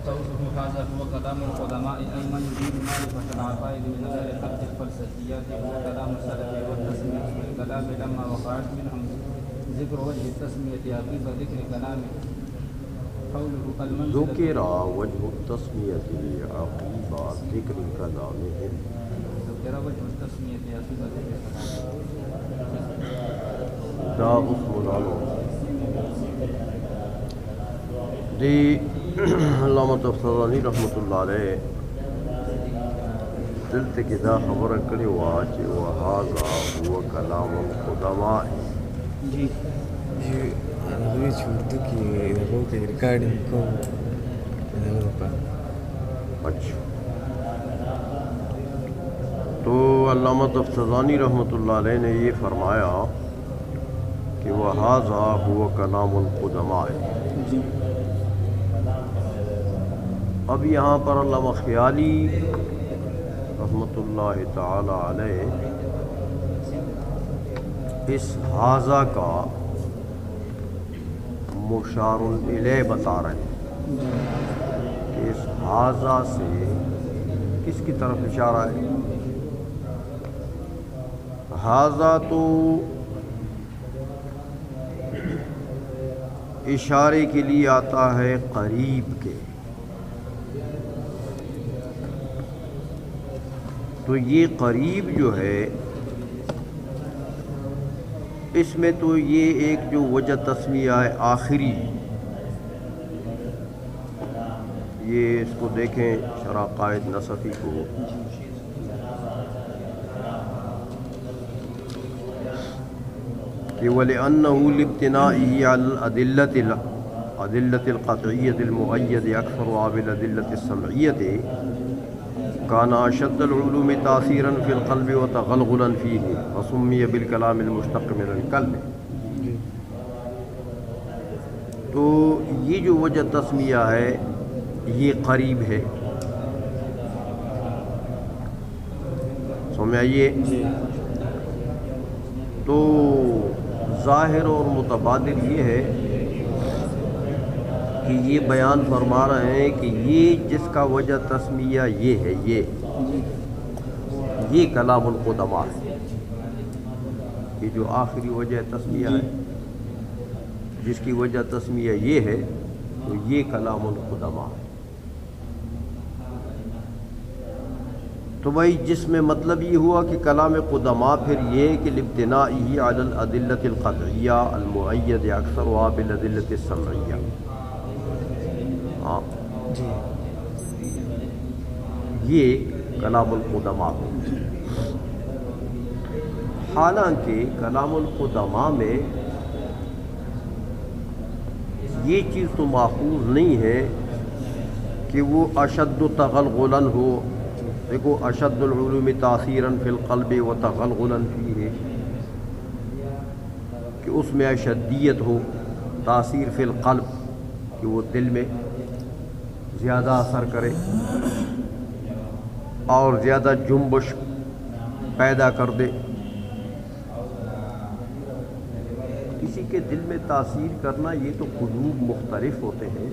قوله هذا هو كلام القدماء أي من يريد معرفة العقائد من غير خلط الفلسفيات هو كلام السلف والتسمية بالكلام لما وقعت منهم ذكر وجه التسمية عقيب ذكر كلامه قوله المنزلة ذکر وجه التسمیۃ عقیب ذکر کلامہم ذکر وجه التسمية عقيب ذكر كلامه دا اسم العلم دی علامہ تفسیرانی رحمۃ اللہ علیہ دلتے کی دا خبر کری ہوا کہ وہذا هو کلام القدماء جی یہ اردو کی وہ ریکارڈنگ کو اچھا تو علامہ تفسیرانی رحمۃ اللہ علیہ نے یہ فرمایا کہ وہذا هو کلام القدماء. اب یہاں پر علامہ خیالی رحمۃ اللہ تعالی علیہ اس حاضہ کا مشار الیہ بتا رہے ہیں کہ اس حاضہ سے کس کی طرف اشارہ ہے. حاضہ تو اشارے کے لیے آتا ہے قریب کے، تو یہ قریب جو ہے اس میں تو یہ ایک جو وجہ تسمیہ ہے آخری، یہ اس کو دیکھیں شرح قائد نصفی کو، کہ وَلِأَنَّهُ لِابْتِنَائِهِ عَلَى الْأَدِلَّةِ الْقَطْعِيَّةِ الْمُؤَيَّدِ أَكْثَرُ بِالْأَدِلَّةِ السَّمْعِيَّةِ كان أشد العلوم تأثيرا في القلب وتغلغلا فيه وسمي بالكلام المشتق من الكلم. تو یہ جو وجہ تسمیہ ہے یہ قریب ہے، سمجھ آئیے. تو ظاہر اور متبادل یہ ہے کہ یہ بیان فرما رہے ہیں کہ یہ جس کا وجہ تسمیہ یہ ہے، یہ کلام القدماء ہے. یہ جو آخری وجہ تسمیہ ہے، جس کی وجہ تسمیہ یہ ہے، تو یہ کلام القدماء ہے. تو بھائی جس میں مطلب یہ ہوا کہ کلام قدماء پھر یہ کہ لابتنائہ علی الادلۃ القطعیہ المؤید اکثرها بالادلۃ السمعیہ. جی یہ کلام القدماء ہے. حالانکہ کلام القدماء میں یہ چیز تو ماخوذ نہیں ہے کہ وہ اشد تغلغلا ہو. دیکھو اشد العلوم تاثیرا فی القلب و تغلغلا فیہ، کہ اس میں اشدیت ہو، تاثیر فی القلب کہ وہ دل میں زیادہ اثر کرے اور زیادہ جنبش پیدا کر دے. کسی کے دل میں تاثیر کرنا یہ تو قلوب مختلف ہوتے ہیں،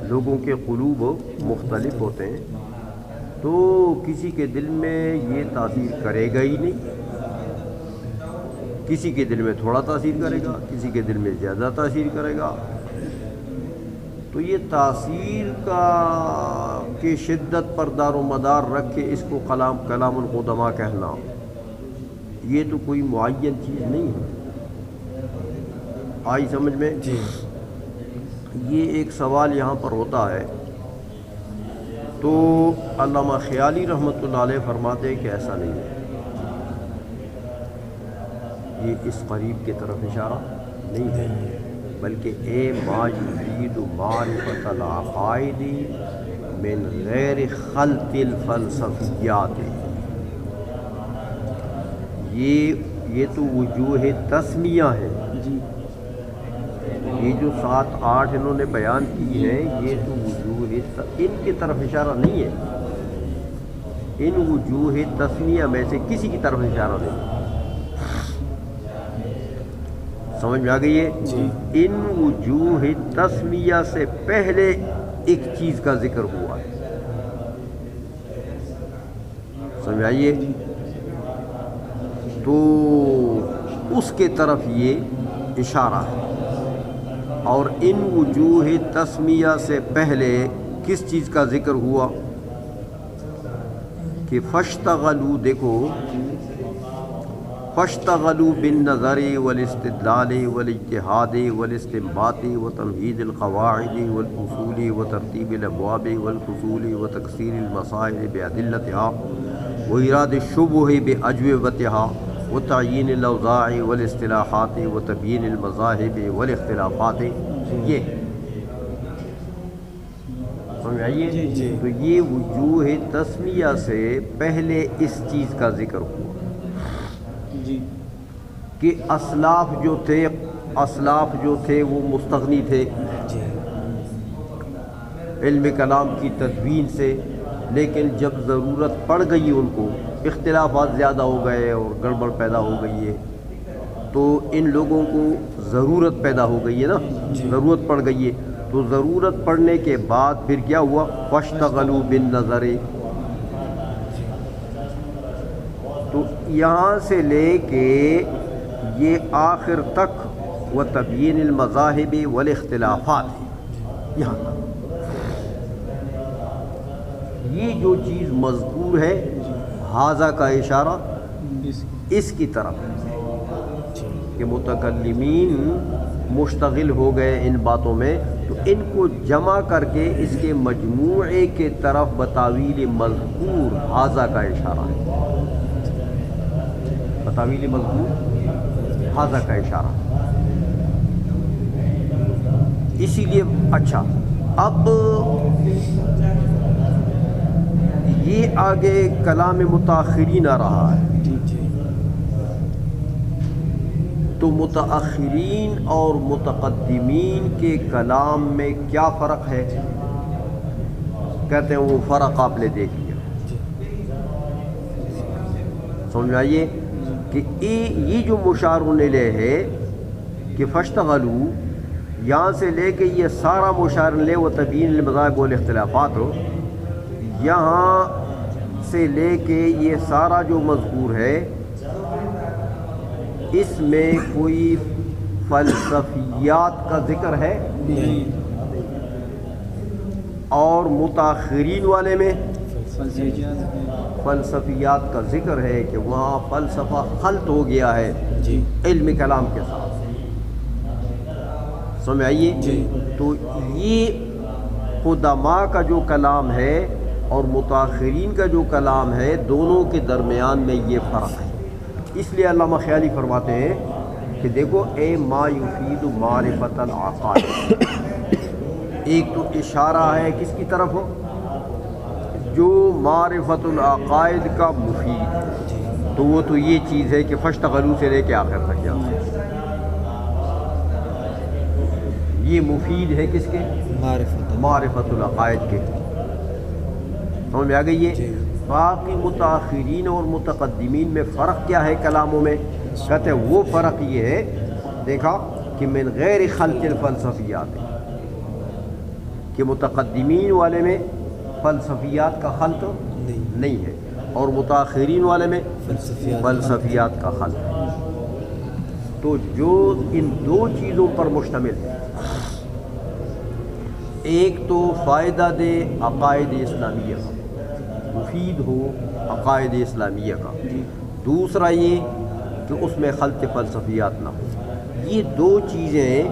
لوگوں کے قلوب مختلف ہوتے ہیں. تو کسی کے دل میں یہ تاثیر کرے گا ہی نہیں، کسی کے دل میں تھوڑا تاثیر کرے گا، کسی کے دل میں زیادہ تاثیر کرے گا. تو یہ تاثیر کا کی شدت پر دار و مدار رکھ کے اس کو کلام القدماء کہنا، یہ تو کوئی معین چیز نہیں ہے. آئی سمجھ میں؟ جی یہ ایک سوال یہاں پر ہوتا ہے. تو علامہ خیالی رحمۃ اللہ علیہ فرماتے ہیں کہ ایسا نہیں ہے، یہ اس قریب کی طرف اشارہ نہیں ہے، بلکہ اے ما یرید معرفت العقائد من غیر خلط الفلسفیات. یہ تو وجوہ تسمیہ ہے. یہ جو 7-8 انہوں نے بیان کی ہے یہ تو وجوہ ان کی طرف اشارہ نہیں ہے، ان وجوہ تسمیہ میں سے کسی کی طرف اشارہ نہیں. سمجھ میں آ گئی ہے؟ جی ان وجوہ تسمیہ سے پہلے ایک چیز کا ذکر ہوا ہے. سمجھ آئیے؟ تو اس کے طرف یہ اشارہ ہے. اور ان وجوہ تسمیہ سے پہلے کس چیز کا ذکر ہوا کہ فاشتغلوا، دیکھو فاشتغلوا بالنظر والاستدلال والاجتہاد والاستنباط وتمہید القواعد والاصول وترتیب الابواب والفصول وتکثیر المسائل بأدلتها وإيراد الشبه بأجوبتها وتعیین الاوضاع والاصطلاحات وتبیین المذاہب والاختلافات. یہ سمجھ آئیے؟ تو یہ وجوہ تسمیہ سے پہلے اس چیز کا ذکر ہوا کہ اسلاف جو تھے وہ مستغنی تھے علم کلام کی تدوین سے، لیکن جب ضرورت پڑ گئی ان کو، اختلافات زیادہ ہو گئے اور گڑبڑ پیدا ہو گئی ہے، تو ان لوگوں کو ضرورت پیدا ہو گئی ہے نا، ضرورت پڑ گئی ہے. تو ضرورت پڑنے کے بعد پھر کیا ہوا؟ فاشتغلوا بالنظر. تو یہاں سے لے کے یہ آخر تک وتبیین المذاہب والاختلافات، یہاں تک یہ جو چیز مذکور ہے، حاذا کا اشارہ اس کی طرف کہ متکلمین مشتغل ہو گئے ان باتوں میں، تو ان کو جمع کر کے اس کے مجموعے کے طرف بتاویل مذکور، حاذا کا اشارہ ہے. بتاویل مذکور حاذا کا اشارہ. اسی لیے اچھا، اب یہ آگے کلام متاخرین آ رہا ہے. تو متاخرین اور متقدمین کے کلام میں کیا فرق ہے؟ کہتے ہیں وہ فرق آپ نے دیکھ لیا. سمجھ آئیے کہ یہ جو مشار الیہ ہے کہ فاشتغلوا، یہاں سے لے کے یہ سارا مشار الیہ و تبیین المذاہب والاختلافات، یہاں سے لے کے یہ سارا جو مذکور ہے، اس میں کوئی فلسفیات کا ذکر ہے اور متاخرین والے میں فلسفیات کا ذکر ہے کہ وہاں فلسفہ خلط ہو گیا ہے علم کلام کے ساتھ. سمجھ آئیے؟ تو یہ قدماء کا جو کلام ہے اور متاخرین کا جو کلام ہے، دونوں کے درمیان میں یہ فرق ہے. اس لیے علامہ خیالی فرماتے ہیں کہ دیکھو اے ما یفید معرفت العقائد، ایک تو اشارہ ہے کس کی طرف ہو؟ جو معرفت العقائد کا مفید، تو وہ تو یہ چیز ہے کہ فاشتغلوا سے لے کے آخر تک یہ مفید ہے کس کے؟ معرفت العقائد کے. سمجھ میں آ گئی ہے؟ باقی متاخرین اور متقدمین میں فرق کیا ہے کلاموں میں؟ کہتے ہیں وہ فرق یہ ہے، دیکھا کہ من غیر خلط الفلسفیات، کہ متقدمین والے میں فلسفیات کا خلط نہیں ہے اور متاخرین والے میں فلسفیات کا خلط ہے. تو جو ان دو چیزوں پر مشتمل ہے، ایک تو فائدہ دے عقائد اسلامیہ کا، مفید ہو عقائد اسلامیہ کا، دوسرا یہ کہ اس میں خلط فلسفیات نہ ہو. یہ دو چیزیں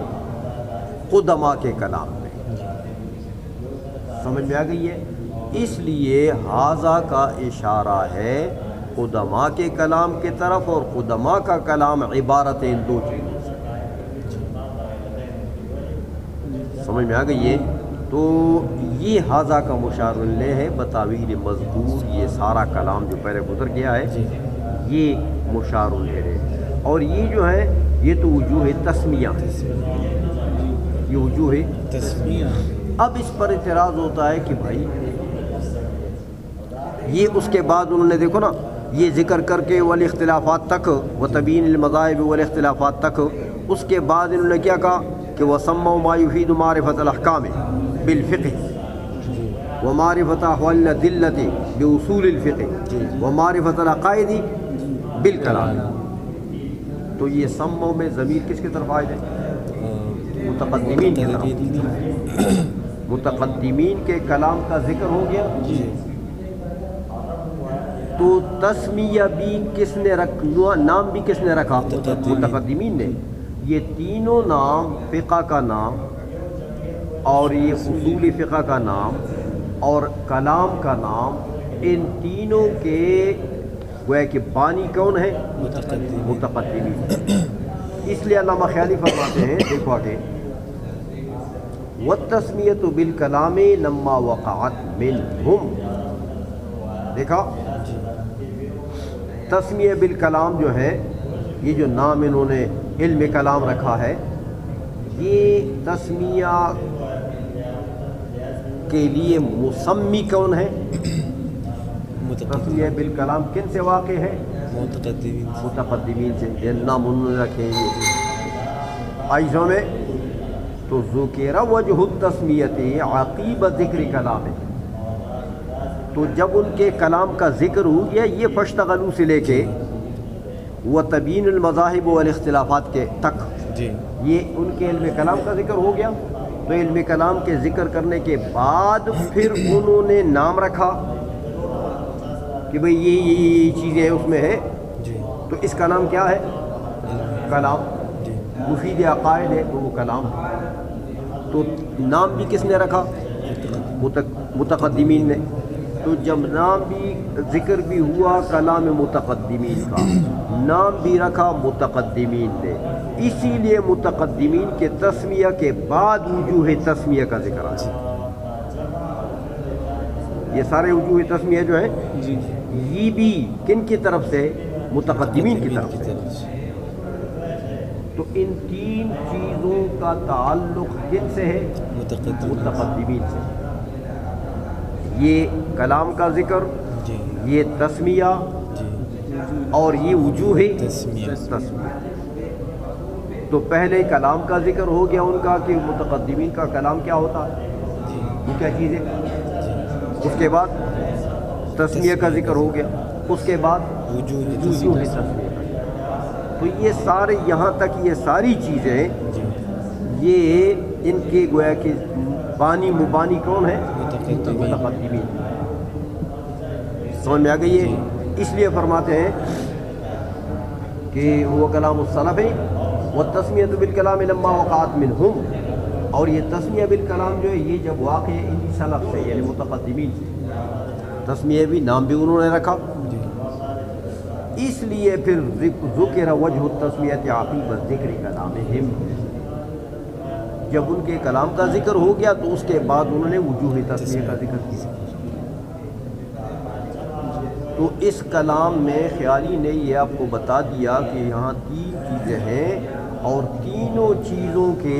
قدماء کے کلام میں سمجھ میں آ گئی ہے. اس لیے حاذا کا اشارہ ہے قدماء کے کلام کی طرف، اور قدماء کا کلام عبارت ان دو چیزوں سے. سمجھ میں آ گئی ہے. تو یہ حاذا کا مشار الیہ ہے بتاویل مذکور. یہ سارا کلام جو پہلے گزر گیا ہے یہ مشار الیہ ہے. اور یہ جو ہے یہ تو وجوہ تسمیہ، یہ وجوہ تسمیہ. اب اس پر اعتراض ہوتا ہے کہ بھائی یہ اس کے بعد انہوں نے دیکھو نا یہ ذکر کر کے والاختلافات تک وتبیین المذاہب والاختلافات تک، اس کے بعد انہوں نے کیا کہا کہ وسموا ما یفید معرفت الاحکام بالفقہ. و معرفت احوال الدلت باصول الفقہ و معرفت العقائد بالکلام. تو یہ سمو میں ضمیر کس کی طرف عائد ہے؟ متقدمین کی طرف. متقدمین کے کلام کا ذکر ہو گیا. تو تسمیہ بھی کس نے نام بھی کس نے رکھا؟ متقدمین نے. یہ تینوں نام فقہ کا نام اور یہ اصول فقہ کا نام اور کلام کا نام، ان تینوں کے گویا کہ بانی کون ہے؟ متقدمین. اس لیے علامہ خیالی فرماتے ہیں، دیکھو آگے، والتسمیۃ بالکلام لما وقعت منہم. دیکھا تسمیہ بالکلام جو ہے، یہ جو نام انہوں نے علم کلام رکھا ہے، یہ تسمیہ کے لیے مسمی کون ہے؟ تسمیہ بالکلام کن سے واقع ہے؟ متقدمین سے. یہ نام انہوں نے رکھے ہیں آئیزوں میں. تو ذکر وجہ التسمیت عقیب ذکر کلام ہے. تو جب ان کے کلام کا ذکر ہو گیا، یہ فاشتغلوا سے لے کے وہ تبین المذاہب والاختلافات کے تک، یہ ان کے علم کلام کا ذکر ہو گیا. تو علم کلام کے ذکر کرنے کے بعد پھر انہوں نے نام رکھا کہ بھئی یہ چیزیں اس میں ہے. تو اس کا نام کیا ہے؟ کلام. مفید عقائد ہے تو وہ کلام. تو نام بھی کس نے رکھا؟ متقدمین نے. تو جب نام بھی ذکر بھی ہوا کلام متقدمین کا، نام بھی رکھا متقدمین نے. اسی لیے متقدمین کے تسمیہ کے بعد وجوہ تسمیہ کا ذکر آیا. یہ سارے وجوہ تسمیہ جو ہیں یہ بھی کن کی طرف سے؟ متقدمین کی طرف سے. تو ان تین چیزوں کا تعلق کن سے ہے؟ متقدمین سے. یہ کلام کا ذکر، یہ تسمیہ اور یہ وجوہ تسمیہ. تو پہلے کلام کا ذکر ہو گیا ان کا کہ متقدمین کا کلام کیا ہوتا ہے، وہ کیا چیز ہے. اس کے بعد تسمیہ کا ذکر ہو گیا، اس کے بعد وجوہ تسمیہ. تو یہ سارے یہاں تک یہ ساری چیزیں یہ ان کے گویا کہ بانی مبانی کون ہے؟ متقدمین. سمجھ میں آ گئی ہے. اس لیے فرماتے ہیں کہ وہ کلام السلف ہے والتسمیۃ بالکلام لما وقعت منہم. اور یہ تسمیہ بالکلام جو ہے یہ جب واقع ہے ان سلف سے یعنی متقدمین سے. تسمیہ بھی نام بھی انہوں نے رکھا. اس لیے پھر ذکر وجہ التسمیۃ عقیب ذکر کلامہم. جب ان کے کلام کا ذکر ہو گیا تو اس کے بعد انہوں نے وجوہ تسمیہ کا ذکر کیا. تو اس کلام میں خیالی نے یہ آپ کو بتا دیا کہ یہاں تین چیزیں ہیں اور تینوں چیزوں کے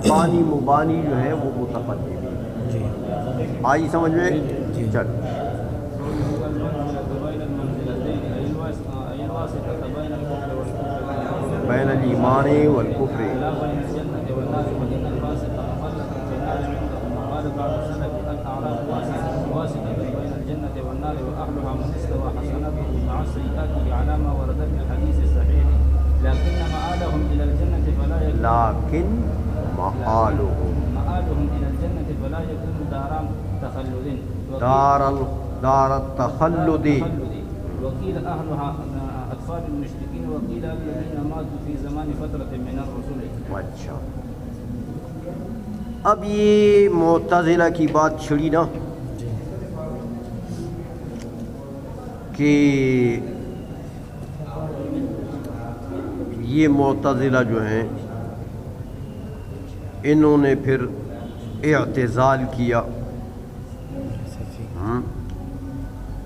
بانی مبانی جو ہے وہ متقدم. آئی سمجھ میں؟ چل بین الایمان والکفر. لیکن مآلهم إلى الجنة فلا يكون دار التخلد. وقيل أهلها أطفال المشركين وقيل الذين ماتوا في زمان فترة من الرسل. اچھا اب یہ معتزلہ کی بات چھڑی نا کہ یہ معتزلہ جو ہیں انہوں نے پھر اعتزال کیا.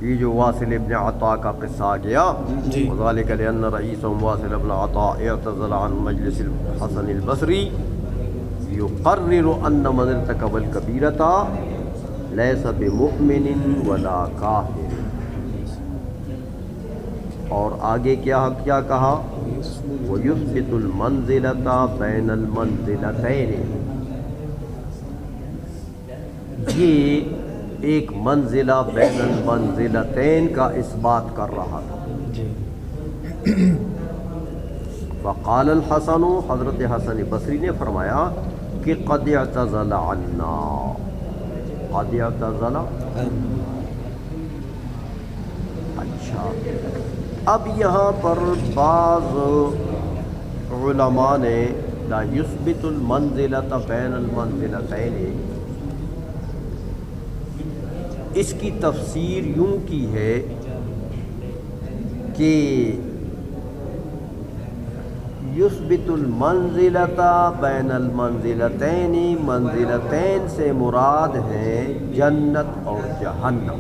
یہ جو واصل ابن عطا کا قصہ آ گیا، وذلك لأن رئيسهم واصل ابن عطاء اعتزل عن مجلس الحسن البصري يقرر أن من ارتكب الكبيرة ليس بمؤمن ولا كافر. اور آگے کیا کہا؟ وَيُثْبِتُ الْمَنْزِلَةَ بَيْنَ الْمَنْزِلَتَيْنِ. یہ ایک منزلہ بین المنزلتین کا اس بات کر رہا تھا. جی. وقال الحسن، حضرت حسن بصری نے فرمایا کہ قد اعتزل عنا، قد اعتزل. اچھا، اب یہاں پر بعض علماء نے لا یثبت المنزلۃ بین المنزلتین، اس کی تفسیر یوں کی ہے کہ یثبت المنزلۃ بین المنزلتین، منزلتین سے مراد ہیں جنت اور جہنم.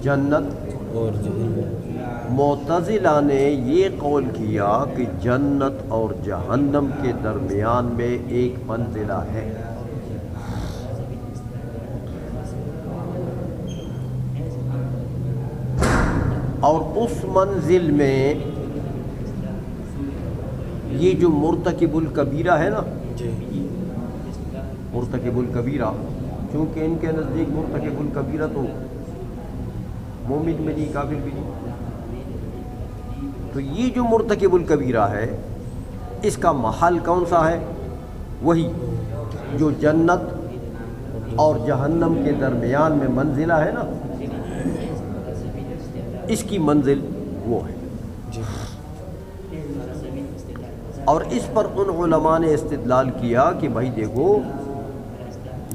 جنت اور جہنم. معتزلہ نے یہ قول کیا کہ جنت اور جہنم کے درمیان میں ایک منزلہ ہے. اور اس منزل میں یہ جو مرتکب الکبیرہ ہے نا، جی. مرتکب الکبیرہ، چونکہ ان کے نزدیک مرتکب الکبیرہ تو مومن میں نہیں، کافر بھی نہیں، تو یہ جو مرتکب الکبیرہ ہے اس کا محل کون سا ہے؟ وہی جو جنت اور جہنم کے درمیان میں منزلہ ہے نا، اس کی منزل وہ ہے. جی. اور اس پر ان علماء نے استدلال کیا کہ بھائی دیکھو،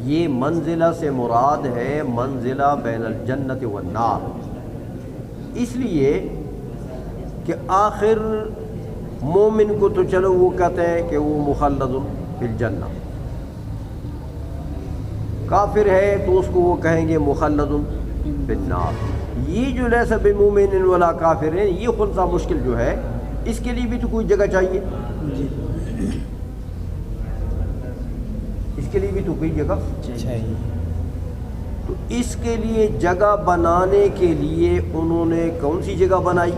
یہ منزلہ سے مراد ہے منزلہ بین الجنت والنار، اس لیے کہ آخر مومن کو تو چلو وہ کہتے ہیں کہ وہ مخلد فی الجنہ، کافر ہے تو اس کو وہ کہیں گے مخلد فی النار. یہ جو لیس بمومن ولا کافر ہیں، یہ خلصہ مشکل جو ہے، اس کے لیے بھی تو کوئی جگہ چاہیے. اس کے لیے بھی تو کوئی جگہ چاہیے. تو اس کے لیے جگہ بنانے کے لیے انہوں نے کون سی جگہ بنائی؟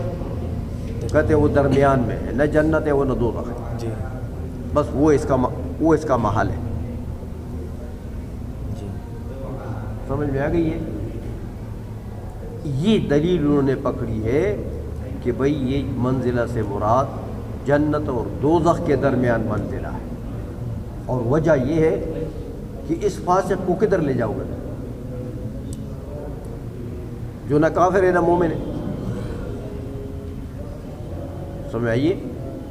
کہتے ہیں وہ درمیان میں ہے، نہ جنت ہے وہ نہ دوزخ ہے، جی. بس وہ اس کا محل ہے. جی. سمجھ میں آ گئی ہے؟ یہ دلیل انہوں نے پکڑی ہے کہ بھئی یہ منزلہ سے مراد جنت اور دوزخ کے درمیان منزلہ ہے. اور وجہ یہ ہے کہ اس فاسق کو کدھر لے جاؤ گے جو نہ کافر ہے نہ مومن ہے؟ سمجھ آئیے؟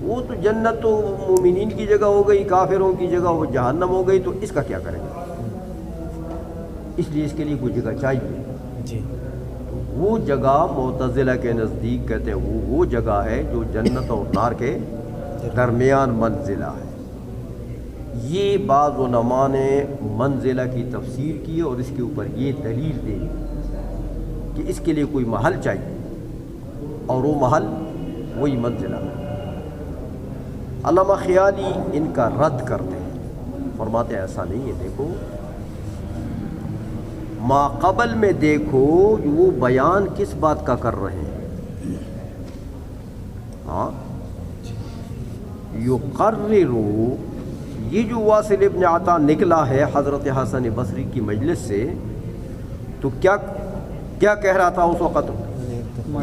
وہ تو جنت تو مومنین کی جگہ ہو گئی، کافروں کی جگہ وہ جہنم ہو گئی، تو اس کا کیا کریں گے؟ اس لیے اس کے لیے کوئی جگہ چاہیے. جی. وہ جگہ معتزلہ کے نزدیک کہتے ہیں وہ جگہ ہے جو جنت اور نار کے درمیان منزلہ ہے. یہ بعض علماء نے منزلہ کی تفسیر کی اور اس کے اوپر یہ دلیل دی کہ اس کے لیے کوئی محل چاہیے، اور وہ محل وہی منزلہ. علامہ خیالی ان کا رد کرتے ہیں، فرماتے ہیں ایسا نہیں ہے. دیکھو ما قبل میں دیکھو وہ بیان کس بات کا کر رہے ہیں. ہاں، یقرروا، یہ جو واصل ابن عطا نکلا ہے حضرت حسن بصری کی مجلس سے، تو کیا کہہ رہا تھا اس وقت؟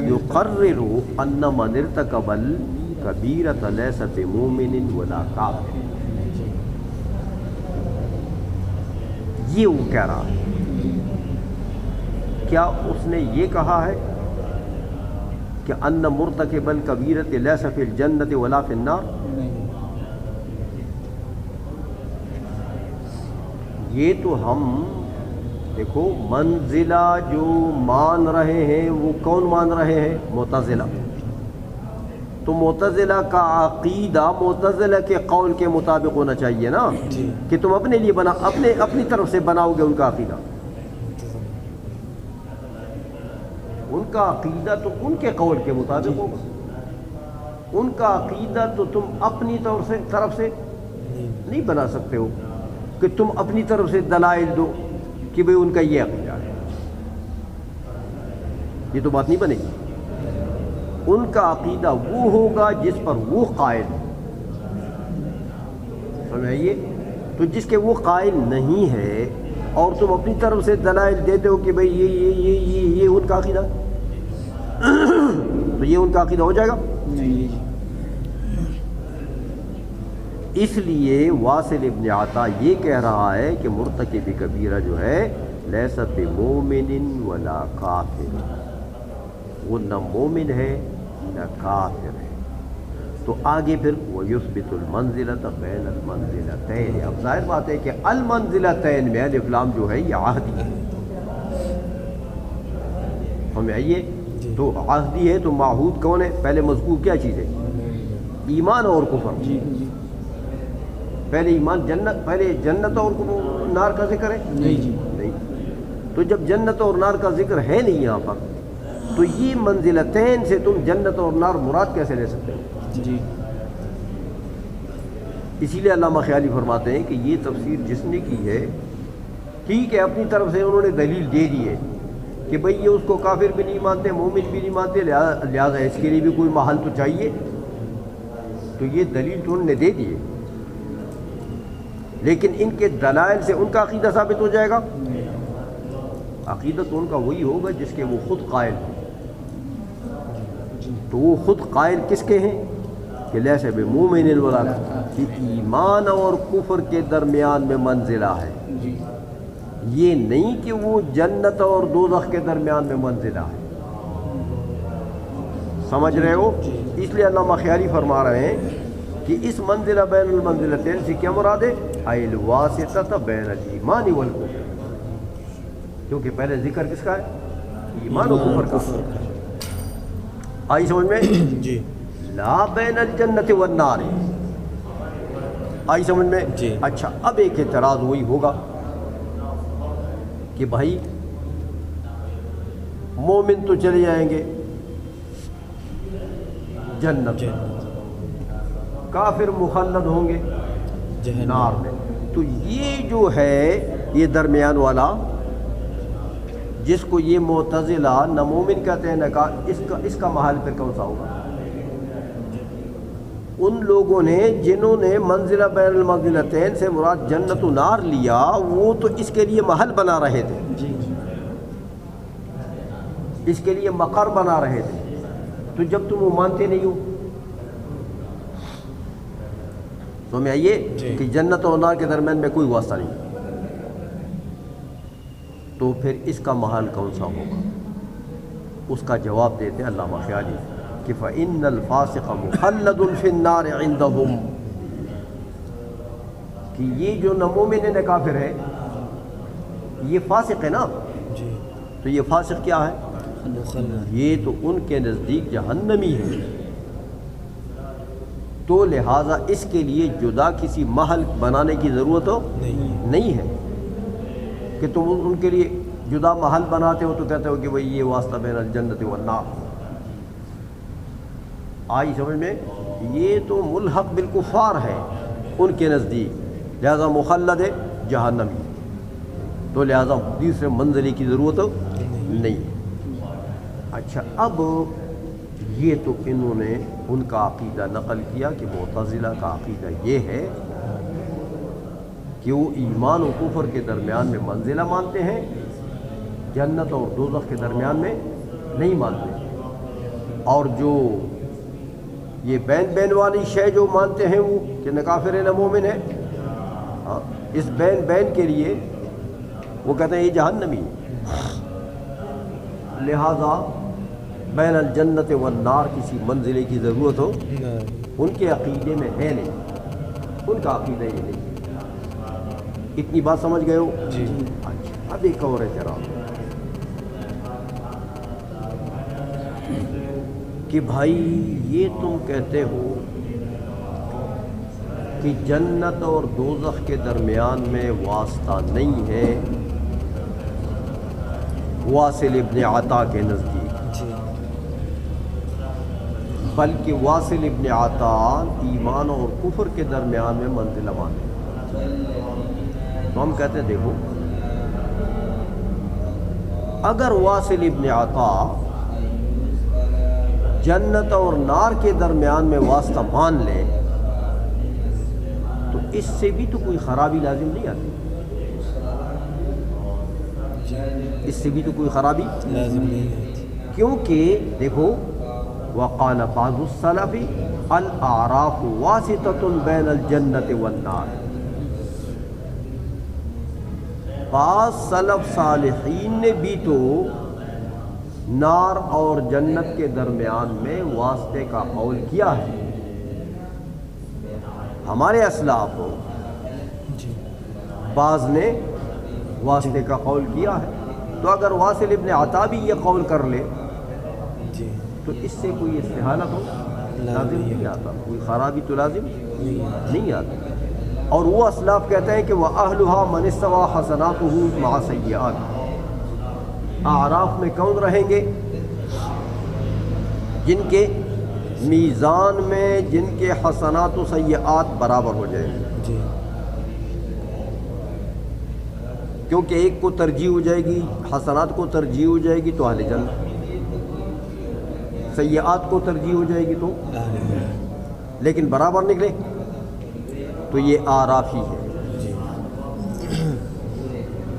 یقرروا ان من ارتکب الکبیرۃ لیس بمؤمن ولا کافر. یہ وہ کہہ رہا ہے. کیا اس نے یہ کہا ہے کہ ان مرتکب الکبیرۃ لیس فی الجنۃ ولا فی النار؟ یہ تو ہم دیکھو منزلہ جو مان رہے ہیں وہ کون مان رہے ہیں؟ معتزلہ. تو معتزلہ کا عقیدہ معتزلہ کے قول کے مطابق ہونا چاہیے نا، کہ تم اپنے لیے اپنی طرف سے بناؤ گے ان کا عقیدہ. ان کا عقیدہ تو ان کے قول کے مطابق ہوگا. ان کا عقیدہ تو تم اپنی طرف سے نہیں بنا سکتے ہو کہ تم اپنی طرف سے دلائل دو کہ بھئی ان کا یہ عقیدہ ہے. یہ تو بات نہیں بنے گی. ان کا عقیدہ وہ ہوگا جس پر وہ قائل ہے. سمجھائیے؟ تو جس کے وہ قائل نہیں ہے اور تم اپنی طرف سے دلائل دیتے ہو کہ بھئی یہ ان کا عقیدہ تو یہ ان کا عقیدہ ہو جائے گا؟ اس لیے واصل ابن عطا یہ کہہ رہا ہے کہ مرتکب کبیرہ جو ہے لیست بمومن ولا کافر، وہ نہ مومن ہے نہ کافر ہے۔ تو آگے پھر وَيُثْبِتُ الْمَنزِلَةَ بَيْنَ الْمَنزِلَتَيْنِ، اب ظاہر بات ہے کہ المنزلتین میں الف لام جو ہے یہ عہدی ہے، ہمیں آئیے تو عہدی ہے تو معہود کون ہے؟ پہلے مذکور کیا چیز ہے؟ ایمان اور کفر۔ پہلے ایمان پہلے جنت اور نار کا ذکر ہے؟ نہیں۔ تو جب جنت اور نار کا ذکر ہے نہیں یہاں پر تو یہ منزلتین سے تم جنت اور نار مراد کیسے لے سکتے ہو؟ اسی لیے علامہ خیالی فرماتے ہیں کہ یہ تفسیر جس نے کی ہے ٹھیک ہے، اپنی طرف سے انہوں نے دلیل دے دی ہے کہ بھئی یہ اس کو کافر بھی نہیں مانتے، مومن بھی نہیں مانتے، لہذا اس کے لیے بھی کوئی محل تو چاہیے، تو یہ دلیل تو انہوں نے دے دی ہے، لیکن ان کے دلائل سے ان کا عقیدہ ثابت ہو جائے گا؟ عقیدہ تو ان کا وہی ہوگا جس کے وہ خود قائل ہیں۔ تو وہ خود قائل کس کے ہیں کہ لیس بمومن ولا کافر، کہ ایمان اور کفر کے درمیان میں منزلہ ہے، یہ نہیں کہ وہ جنت اور دوزخ کے درمیان میں منزلہ ہے۔ سمجھ رہے ہو؟ اس لیے علامہ خیالی فرما رہے ہیں کہ اس منزلہ بین المنزلتین سے کیا مراد ہے؟ الواسطہ بین الایمان والکفر، کیونکہ پہلے ذکر کس کا ہے؟ ایمان و کفر کا۔ آئی سمجھ میں؟ جی۔ لا بین الجنت والنار، آئی سمجھ میں؟ جی۔ اچھا، اب ایک اعتراض وہی ہوگا کہ بھائی مومن تو چلے جائیں گے جنت، کافر مخلد ہوں گے نار میں، تو یہ جو ہے یہ درمیان والا جس کو یہ معتزلہ نہ مومن کہتے ہیں نہ اس کا محل پھر کون سا ہوگا؟ ان لوگوں نے جنہوں نے منزلہ بین المنزلتین سے مراد جنت و نار لیا، وہ تو اس کے لیے محل بنا رہے تھے، اس کے لیے مقر بنا رہے تھے، تو جب تم وہ مانتے نہیں ہو تو ہمیں آئیے کہ جنت اور نار کے درمیان میں کوئی واسطہ نہیں، تو پھر اس کا محل کون سا ہوگا؟ اس کا جواب دیتے ہیں علامہ خیالی کہ فَإِنَّ الْفَاسِقَ مُخَلَّدٌ فِي النَّارِ عِنْدَهُمْ، کہ یہ جو نہ مومن ہے نہ کافر ہے، یہ فاسق ہے نا، تو یہ فاسق کیا ہے؟ یہ تو ان کے نزدیک جہنمی ہے، تو لہٰذا اس کے لیے جدا کسی محل بنانے کی ضرورت نہیں ہے کہ تم ان کے لیے جدا محل بناتے ہو تو کہتے ہو کہ بھئی یہ واسطہ بین الجنت والنار۔ آئی سمجھ میں؟ یہ تو ملحق بالکفار ہے ان کے نزدیک، لہذا مخلد ہے، جہنمی، تو لہذا دوسرے منزلے کی ضرورت نہیں ہے۔ اچھا، اب یہ تو انہوں نے ان کا عقیدہ نقل کیا کہ معتزلہ کا عقیدہ یہ ہے کہ وہ ایمان و کفر کے درمیان میں منزلہ مانتے ہیں، جنت اور دوزخ کے درمیان میں نہیں مانتے، اور جو یہ بین والی شے جو مانتے ہیں وہ کہ نہ کافر ہے نہ مومن ہے، اس بین کے لیے وہ کہتے ہیں یہ جہنمی ہے، لہذا بین الجنت والنار کسی منزلے کی ضرورت ہو ان کے عقیدے میں ہے نہیں، ان کا عقیدہ یہ نہیں۔ اتنی بات سمجھ گئے ہو؟ جی۔ اچھا، اب ایک اور اعتراض کہ بھائی یہ تم کہتے ہو کہ جنت اور دوزخ کے درمیان میں واسطہ نہیں ہے واصل ابن عطا کے نزدیک، بلکہ واصل ابن عطا ایمان اور کفر کے درمیان میں منزلہ مانتے ہیں، تو ہم کہتے ہیں دیکھو اگر واصل ابن عطا جنت اور نار کے درمیان میں واسطہ مان لے تو اس سے بھی تو کوئی خرابی لازم نہیں آتی، اس سے بھی تو کوئی خرابی لازم نہیں آتی. کیونکہ دیکھو وقال بعض السلف الاعراف واسطۃ بین الجنت والنار. بعض سلف صالحین نے بھی تو نار اور جنت کے درمیان میں واسطے کا قول کیا ہے. ہمارے اسلاف جی بعض نے واسطے کا قول کیا ہے. تو اگر واصل ابن عطا بھی یہ قول کر لے جی تو اس سے کوئی استحالت ہو لازم نہیں آتا, کوئی خرابی تو لازم نہیں آتی. اور وہ اسلاف کہتے ہیں کہ وَأَهْلُهَا مَنِ اسْتَوَىٰ حَسَنَاتُهُ مَعَ سَيِّئَاتِهِ. اعراف میں کون رہیں گے؟ جن کے میزان میں جن کے حسنات و سیئات برابر ہو جائیں گے. جی کیونکہ ایک کو ترجیح ہو جائے گی, حسنات کو ترجیح ہو جائے گی تو اہل جنت, سیئات کو ترجیح ہو جائے گی تو, لیکن برابر نکلے تو یہ اعراف ہی ہے.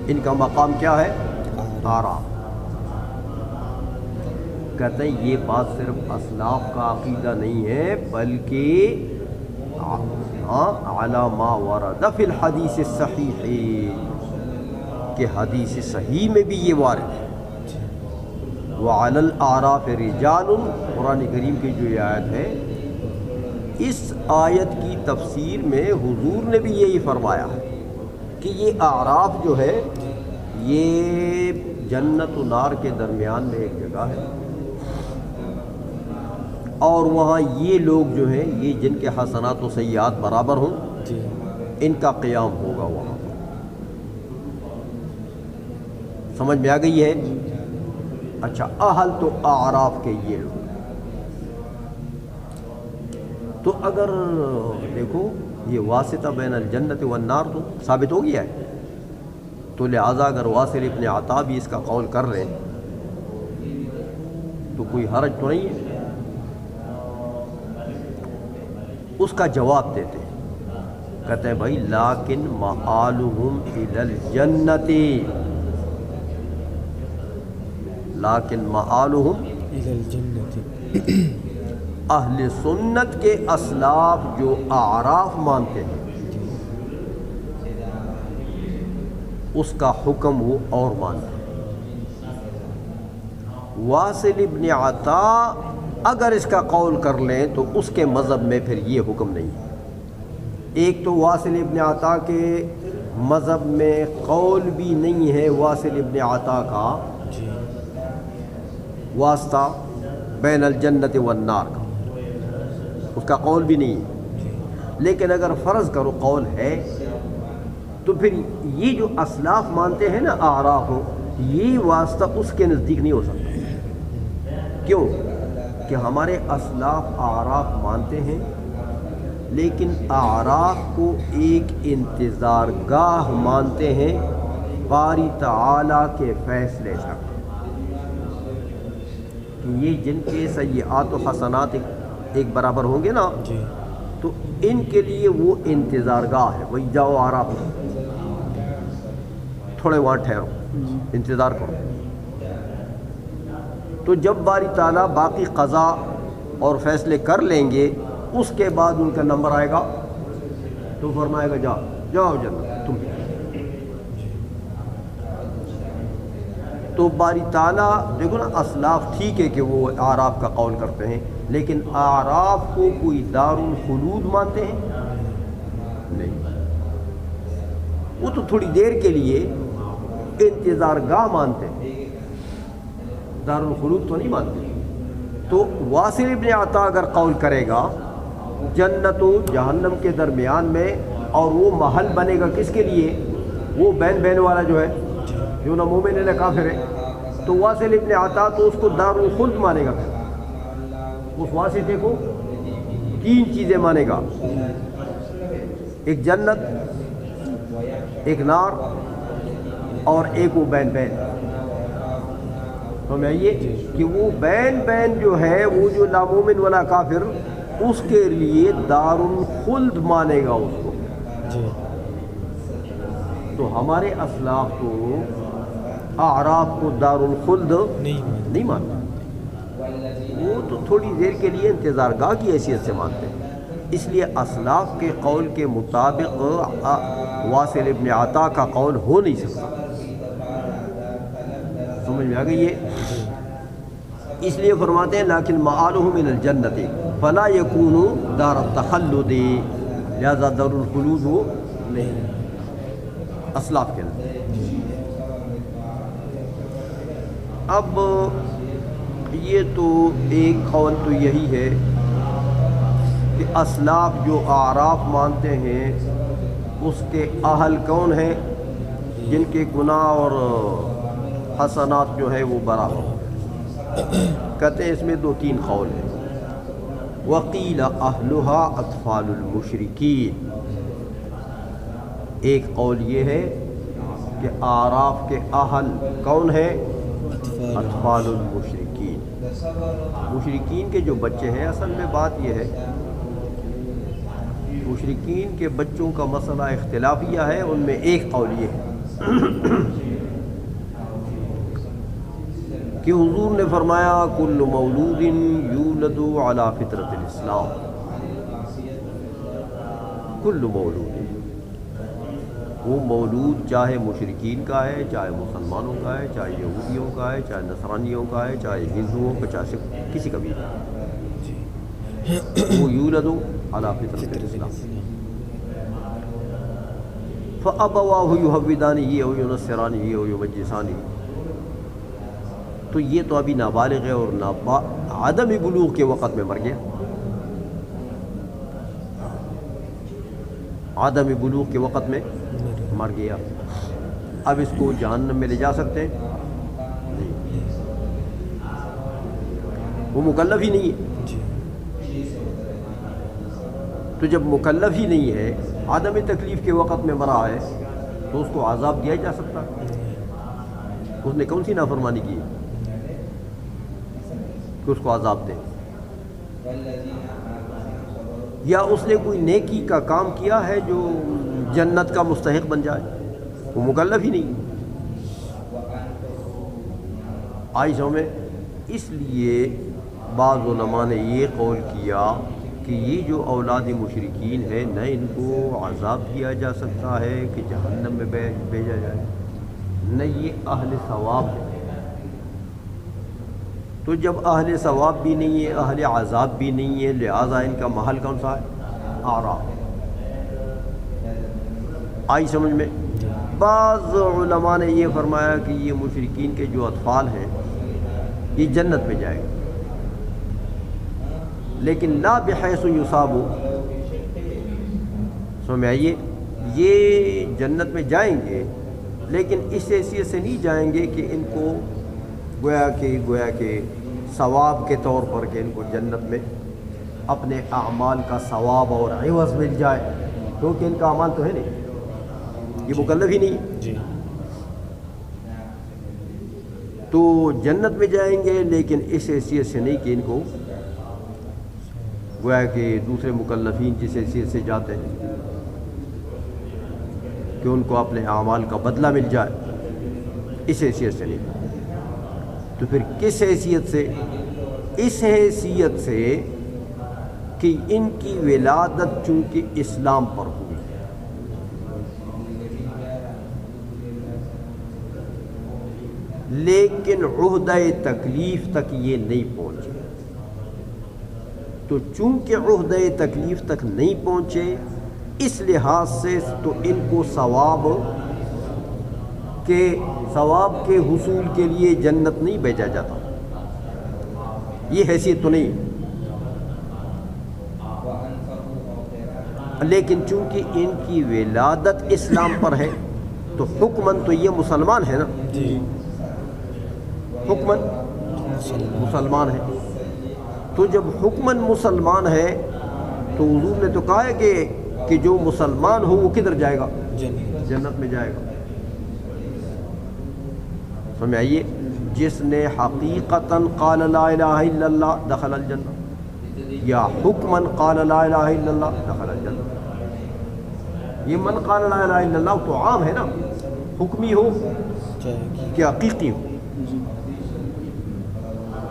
ان کا مقام کیا ہے؟ اعراف. کہتے ہیں یہ بات صرف اسلاف کا عقیدہ نہیں ہے بلکہ علی ما ورد فی الحدیث الصحیح, کہ حدیث صحیح میں بھی یہ وارد ہے. وعلی الاعراف رجال, قرآن کریم کی جو یہ آیت ہے, اس آیت کی تفسیر میں حضور نے بھی یہی فرمایا ہے کہ یہ اعراف جو ہے یہ جنت و نار کے درمیان میں ایک جگہ ہے, اور وہاں یہ لوگ جو ہیں یہ جن کے حسنات و سیئات برابر ہوں جی ان کا قیام ہوگا وہاں پر. سمجھ میں آ گئی ہے؟ اچھا, اہل تو اعراف کے یہ لوگ. تو اگر دیکھو یہ واسطہ بین الجنت والنار تو ثابت ہو گیا ہے, تو لہٰذا اگر واصل ابن عطا بھی اس کا قول کر رہے تو کوئی حرج تو نہیں ہے. اس کا جواب دیتے ہیں, کہتے ہیں بھائی لیکن مآلہم الی الجنت, لیکن مآلہم الی الجنت. اہل سنت کے اسلاف جو اعراف مانتے ہیں اس کا حکم وہ اور مانتے ہیں. واصل ابن عطا اگر اس کا قول کر لیں تو اس کے مذہب میں پھر یہ حکم نہیں ہے. ایک تو واصل ابن عطا کے مذہب میں قول بھی نہیں ہے واصل ابن عطا کا جی واسطہ بین الجنت والنار کا, اس کا قول بھی نہیں ہے. لیکن اگر فرض کرو قول ہے تو پھر یہ جو اسلاف مانتے ہیں نا اعراف, یہ واسطہ اس کے نزدیک نہیں ہو سکتا. کیوں کہ ہمارے اسلاف اعراف مانتے ہیں لیکن اعراف کو ایک انتظار گاہ مانتے ہیں باری تعالیٰ کے فیصلے تک, کہ یہ جن کے سیئات و حسنات ایک برابر ہوں گے نا جی تو ان کے لیے وہ انتظار گاہ ہے. وہی جاؤ اعراف تھوڑے وہاں ٹھہرو, انتظار کرو. تو جب باری تعالیٰ باقی قضا اور فیصلے کر لیں گے اس کے بعد ان کا نمبر آئے گا تو فرمائے گا جاؤ جنت تم. تو باری تعالیٰ دیکھو نا, اسلاف ٹھیک ہے کہ وہ اعراف کا قول کرتے ہیں لیکن اعراف کو کوئی دار الخلود مانتے ہیں نہیں. وہ تو تھوڑی دیر کے لیے انتظار گاہ مانتے ہیں, دار الخلود تو نہیں مانتے. تو واصل ابن عطا اگر قول کرے گا جنت و جہنم کے درمیان میں, اور وہ محل بنے گا کس کے لیے؟ وہ بین والا جو ہے جو نہ مومن ہے نہ کافر ہے, تو واصل ابن عطا تو اس کو دار الخلد مانے گا. پھر اس واسطے کو تین چیزیں مانے گا, ایک جنت, ایک نار, اور ایک وہ بین. تو میں یہ کہ وہ بین جو ہے وہ جو نامومن والا کافر اس کے لیے دار الخلد مانے گا اس کو. جی تو ہمارے اسلاف تو اعراف کو دارالخلد نہیں مانتے، وہ تو تھوڑی دیر کے لیے انتظار گاہ کی حیثیت سے مانتے ہیں۔ اس لیے اسلاف کے قول کے مطابق واصل ابن عطا کا قول ہو نہیں سکتا۔ سمجھ میں آ گئی یہ؟ اس لیے فرماتے ہیں لیکن مآلہ من الجنت فلا یکون دار التخلد، لہذا دار الخلود وہ نہیں اسلاف کے اندر۔ اب یہ تو ایک قول تو یہی ہے کہ اسلاف جو اعراف مانتے ہیں اس کے اہل کون ہیں؟ جن کے گناہ اور حسنات جو ہے وہ برابر ہو۔ کہتے ہیں اس میں دو تین قول ہیں۔ وقیل اہلھا اطفال المشرکین، ایک قول یہ ہے کہ اعراف کے اہل کون ہیں؟ اطفال المشرکین، مشرکین کے جو بچے ہیں۔ اصل میں بات یہ ہے مشرکین کے بچوں کا مسئلہ اختلافیہ ہے، ان میں ایک قول یہ ہے کہ حضور نے فرمایا کل مولود یولد علی فطرت الاسلام، کل مولود، وہ مولود چاہے مشرکین کا ہے، چاہے مسلمانوں کا ہے، چاہے یہودیوں کا ہے، چاہے نصرانیوں کا ہے، چاہے ہندوؤں کا، چاہے کسی کا بھی ہے، وہ یولد علی فطرت الاسلام فابواہ یہودانہ او ینصرانہ او یمجسانہ۔ تو یہ تو ابھی نابالغ ہے اور عدم بلوغ کے وقت میں مر گیا، عدم بلوغ کے وقت میں مر گیا۔ اب اس کو جہنم میں لے جا سکتے ہیں؟ وہ مکلف ہی نہیں ہے۔ تو جب مکلف ہی نہیں ہے، عدم تکلیف کے وقت میں مرا ہے، تو اس کو عذاب دیا جا سکتا؟ اس نے کون سی نافرمانی کی کہ اس کو عذاب دیں؟ یا اس نے کوئی نیکی کا کام کیا ہے جو جنت کا مستحق بن جائے؟ وہ مکلف ہی نہیں۔ عائشہ میں اس لیے بعض علماء نے یہ قول کیا کہ یہ جو اولاد مشرکین ہے، نہ ان کو عذاب دیا جا سکتا ہے کہ جہنم میں بھیجا جائے، نہ یہ اہل ثواب ہے۔ تو جب اہل ثواب بھی نہیں ہے، اہل عذاب بھی نہیں ہے، لہٰذا ان کا محل کون سا ہے؟ اعراف۔ آئی سمجھ میں؟ بعض علماء نے یہ فرمایا کہ یہ مشرکین کے جو اطفال ہیں یہ جنت میں جائے گا، لیکن لا بحیث یصاب، سمجھ میں آئیے، یہ جنت میں جائیں گے لیکن اس حیثیت سے نہیں جائیں گے کہ ان کو گویا کہ ثواب کے طور پر کہ ان کو جنت میں اپنے اعمال کا ثواب اور عوض مل جائے، کیونکہ ان کا اعمال تو ہے نہیں، یہ مکلف ہی نہیں۔ تو جنت میں جائیں گے لیکن اس حیثیت سے نہیں کہ ان کو گویا کہ دوسرے مکلفین جس حیثیت سے جاتے ہیں کہ ان کو اپنے اعمال کا بدلہ مل جائے، اس حیثیت سے نہیں۔ تو پھر کس حیثیت سے؟ اس حیثیت سے کہ ان کی ولادت چونکہ اسلام پر ہوئی، لیکن عہدہ تکلیف تک یہ نہیں پہنچے۔ تو چونکہ عہدہ تکلیف تک نہیں پہنچے، اس لحاظ سے تو ان کو ثواب کے حصول کے لیے جنت نہیں بھیجا جاتا، یہ حیثیت تو نہیں۔ لیکن چونکہ ان کی ولادت اسلام پر ہے تو حکماً تو یہ مسلمان ہے نا، حکماً مسلمان ہے۔ تو جب حکماً مسلمان ہے تو حضور نے تو کہا ہے کہ جو مسلمان ہو وہ کدھر جائے گا؟ جنت میں جائے گا۔ سمجھ آئیے، جس نے حقیقتاً قال لا الہ الا اللہ دخل الجنہ، یا حکماً قال لا الہ الا اللہ دخل الجنہ، یہ من قال لا الہ الا اللہ تو عام ہے نا، حکمی ہو چاہے کہ حقیقی ہو.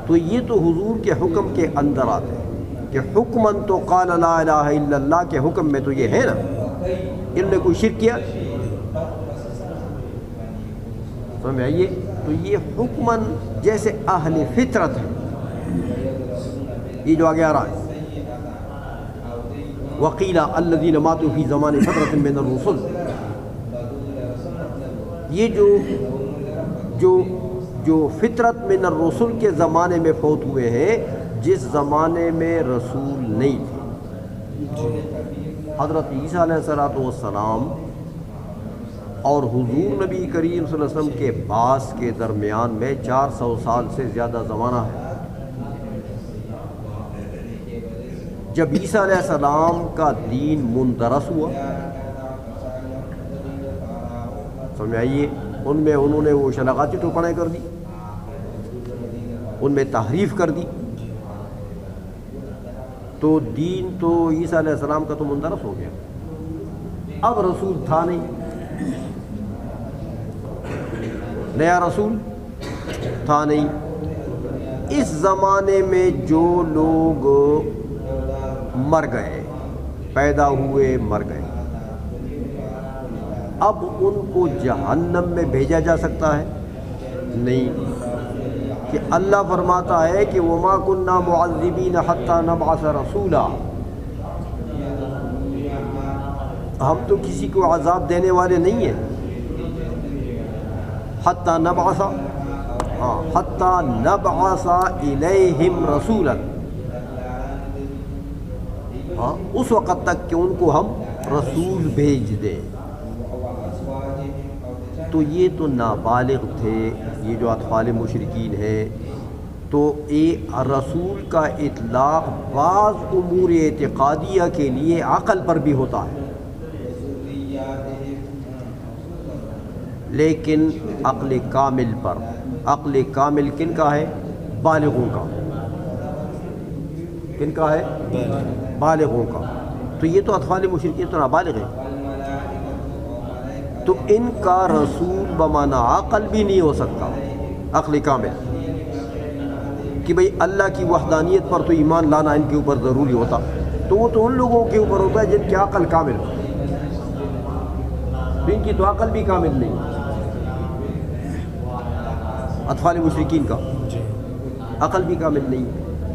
تو یہ تو حضور کے حکم کے اندر آتے ہیں کہ حکماً تو قال لا الہ الا اللہ کے حکم میں تو یہ ہے نا، ان نے کوئی شرک کیا، سمجھ آئیے. تو یہ حکماً جیسے اہل فطرت ہے، یہ جو آگے آ رہا ہے وقیل الذین ماتوا فی زمان فترۃ من الرسل، یہ جو فطرت من الرسل کے زمانے میں فوت ہوئے ہیں، جس زمانے میں رسول نہیں تھے. حضرت عیسیٰ علیہ السلام اور حضور نبی کریم صلی اللہ علیہ وسلم کے بعث کے درمیان میں 400 سال سے زیادہ زمانہ ہے. جب عیسیٰ علیہ السلام کا دین مندرس ہوا، سمجھ آئیے، انہوں نے وہ شناختی ٹوپڑیں کر دی، ان میں تحریف کر دی، تو دین تو عیسیٰ علیہ السلام کا تو مندرس ہو گیا. اب رسول تھا نہیں، نیا رسول تھا نہیں. اس زمانے میں جو لوگ مر گئے، پیدا ہوئے مر گئے، اب ان کو جہنم میں بھیجا جا سکتا ہے؟ نہیں، کہ اللہ فرماتا ہے کہ وَمَا كُنَّا مُعَذِّبِينَ حَتَّى نَبْعَثَ رَسُولًا، ہم تو کسی کو عذاب دینے والے نہیں ہیں. حَتَّى نَبْعَثَ حَتَّى نَبْعَثَ إِلَيْهِمْ رَسُولًا، اس وقت تک کہ ان کو ہم رسول بھیج دیں. تو یہ تو نابالغ تھے، یہ جو اطفال مشرکین ہیں. تو رسول کا اطلاق بعض امور اعتقادیہ کے لیے عقل پر بھی ہوتا ہے، لیکن عقل کامل پر. عقل کامل کن کا ہے؟ بالغوں کا. کن کا ہے؟ بالغوں کا. تو یہ تو اطفال مشرکین تو نابالغ ہیں، تو ان کا رسول بمعنی عقل بھی نہیں ہو سکتا، عقل کامل، کہ بھئی اللہ کی وحدانیت پر تو ایمان لانا ان کے اوپر ضروری ہوتا. تو وہ تو ان لوگوں کے اوپر ہوتا ہے جن کی عقل کامل ہو، ان کی تو عقل بھی کامل نہیں. اطفال مشرکین کا عقل بھی کامل نہیں.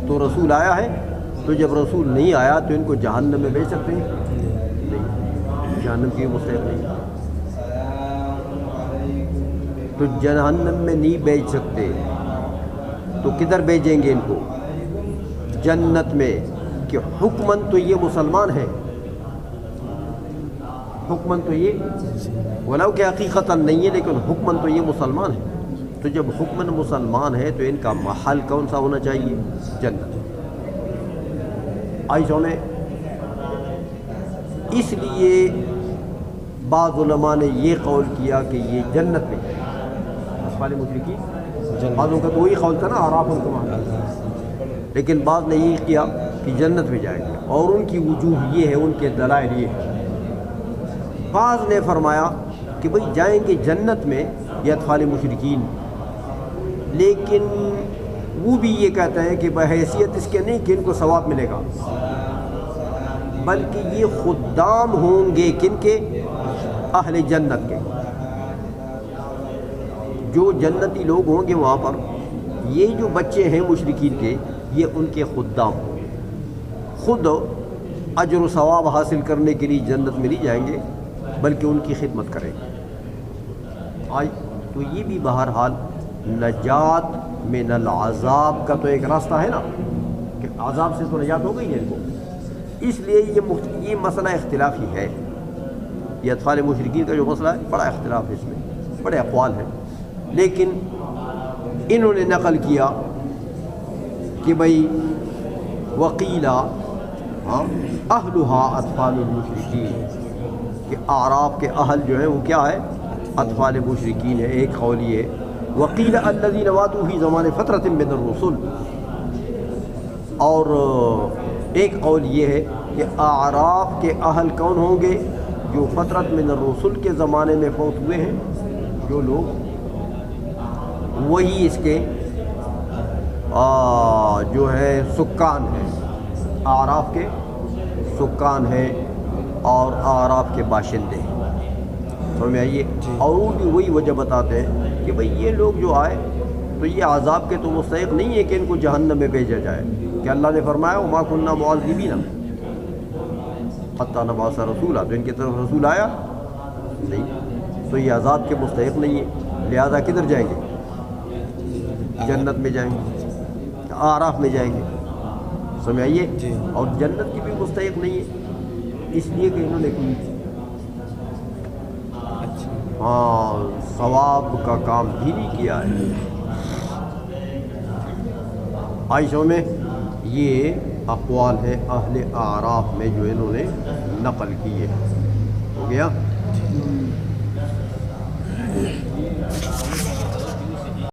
تو رسول آیا ہے، تو جب رسول نہیں آیا تو ان کو جہنم میں بھیج سکتے ہیں؟ نہیں، جہنم کی مستحق نہیں. تو جہنم میں نہیں بھیج سکتے، تو کدھر بھیجیں گے ان کو؟ جنت میں. کہ حکماً تو یہ مسلمان ہے، حکماً تو یہ ولو کہ حقیقتاً نہیں ہے، لیکن حکماً تو یہ مسلمان ہے. تو جب حکماً مسلمان ہے تو ان کا محل کون سا ہونا چاہیے؟ جنت. آئی سونے. اس لیے بعض علماء نے یہ قول کیا کہ یہ جنت میں ہے. اطفال مشرکین بعضوں کا تو وہی قول تھا نا، اعراف ان کو، لیکن بعض نے یہ کیا کہ جنت میں جائیں گے، اور ان کی وجوہ یہ ہے، ان کے دلائل یہ ہے. بعض نے فرمایا کہ بھئی جائیں گے جنت میں یہ اطفال مشرکین، لیکن وہ بھی یہ کہتے ہیں کہ بحیثیت اس کے نہیں کہ ان کو ثواب ملے گا، بلکہ یہ خدام ہوں گے کن کے؟ اہل جنت کے. جو جنتی لوگ ہوں گے وہاں پر، یہ جو بچے ہیں مشرکین کے، یہ ان کے خدام ہوں گے. خود اجر و ثواب حاصل کرنے کے لیے جنت میں نہیں جائیں گے، بلکہ ان کی خدمت کریں گے. آج تو یہ بھی بہرحال نجات من العذاب کا تو ایک راستہ ہے نا، کہ عذاب سے تو نجات ہو گئی ہے ان کو. اس لیے یہ مسئلہ اختلافی ہے. یہ اطفال مشرکین کا جو مسئلہ ہے بڑا اختلاف ہے، اس میں بڑے اقوال ہیں. لیکن انہوں نے نقل کیا کہ بھئی وقیلا اہلھا اطفال المشرکین، کہ اعراف کے اہل جو ہیں وہ کیا ہے؟ اطفال مشرکین ہے. ایک قول یہ ہے. وقیل الذین ماتوا فی زمان فترۃ من الرسل، اور ایک قول یہ ہے کہ اعراف کے اہل کون ہوں گے؟ جو فترت من الرسل کے زمانے میں فوت ہوئے ہیں جو لوگ، وہی اس کے جو ہے سکان ہیں، اعراف کے سکان ہیں اور اعراف کے باشندے ہیں، سمجھ میں آئیے۔ اور وہ بھی وہی وجہ بتاتے ہیں کہ بھئی یہ لوگ جو آئے تو یہ عذاب کے تو مستحق نہیں ہے کہ ان کو جہنم میں بھیجا جائے، کہ اللہ نے فرمایا وما كنا معذبین حتی نبعث رسولا، تو ان کی طرف رسول آیا نہیں، تو یہ عذاب کے مستحق نہیں ہے، لہذا کدھر جائیں گے؟ جنت میں جائیں گے، اعراف میں جائیں گے، سمجھ آئیے۔ اور جنت کی بھی مستحق نہیں ہے، اس لیے کہ انہوں نے کی ثواب کا کام بھی نہیں کیا ہے۔ عائشہ میں یہ اقوال ہے اہل اعراف میں جو انہوں نے نقل کیے، ہو گیا۔